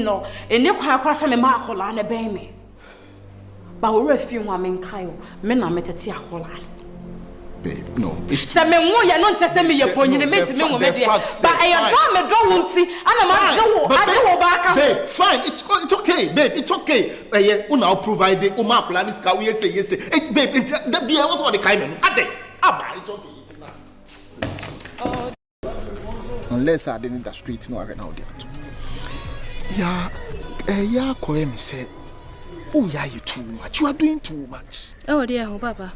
no, and you can cross a mark on a baby. But we're a few women, Kyle, men are met a tea Holland. Babe, no. Some men you're not just sending me your point in the meeting, but I draw won't see, and I'm back. Babe, fine, it's okay, babe, it's okay. We now provide the Uma plan is how we say yes. It's babe, the beer was what the kind of it's okay, it's enough. Unless I didn't the street, no, right now, yeah, Koya me say, oh, yeah, you too much. You are doing too much. Oh, dear, Papa.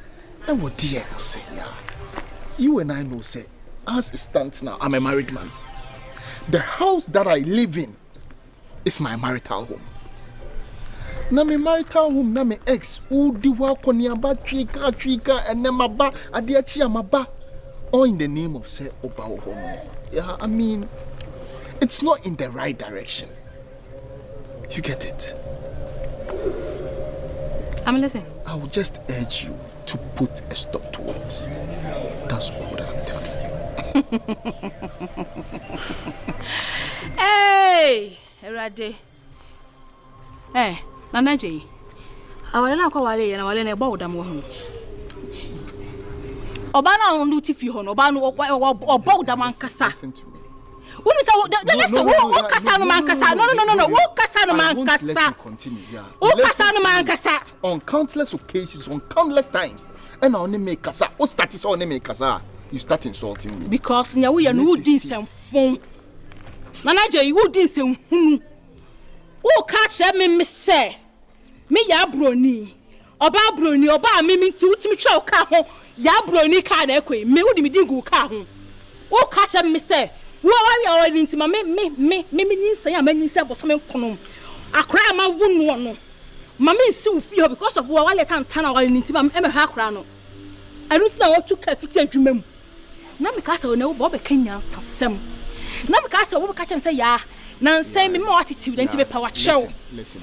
Oh, dear, say, yeah. You and I know, say, as it stands now, I'm a married man. The house that I live in is my marital home. Na my marital home, na my ex, who di wa konyaba trika, and then my ba, adiachi amaba, all in the name of say Oba home. Yeah, I mean, it's not in the right direction. You get it? I'm listening. I will just urge you to put a stop to it. That's all that I'm telling you. Hey, Erade. Hey, Nana J. I will not call Ali and I will let a bow them. Obana on duty for Obano or bow them and Cassa. Listen to me. When is what Cassano Mancasa? No, what Cassano Mancasa? Continue, yeah. What Cassano Mancasa? On countless occasions, on countless times, and I only make Casa. What status only make Casa? You start insulting me. Because now we are no decent phone. Manager, you would decent. Who catch me, say? Me ya Broni. Oba Broni, Oba me to chow car. Ya Broni card equi. Me would me do car. Who catch me, say? Who are you into my me say I'm many samples from Conum. I cry my wound one. Mammy so fear because of what I let and turn away into my Emma Hakrano. I don't know what to catch you, mem. Namicasa will know Bobby Kenyan some. Namicasa will catch him say, ya. None say me more attitude than to be power show. Listen,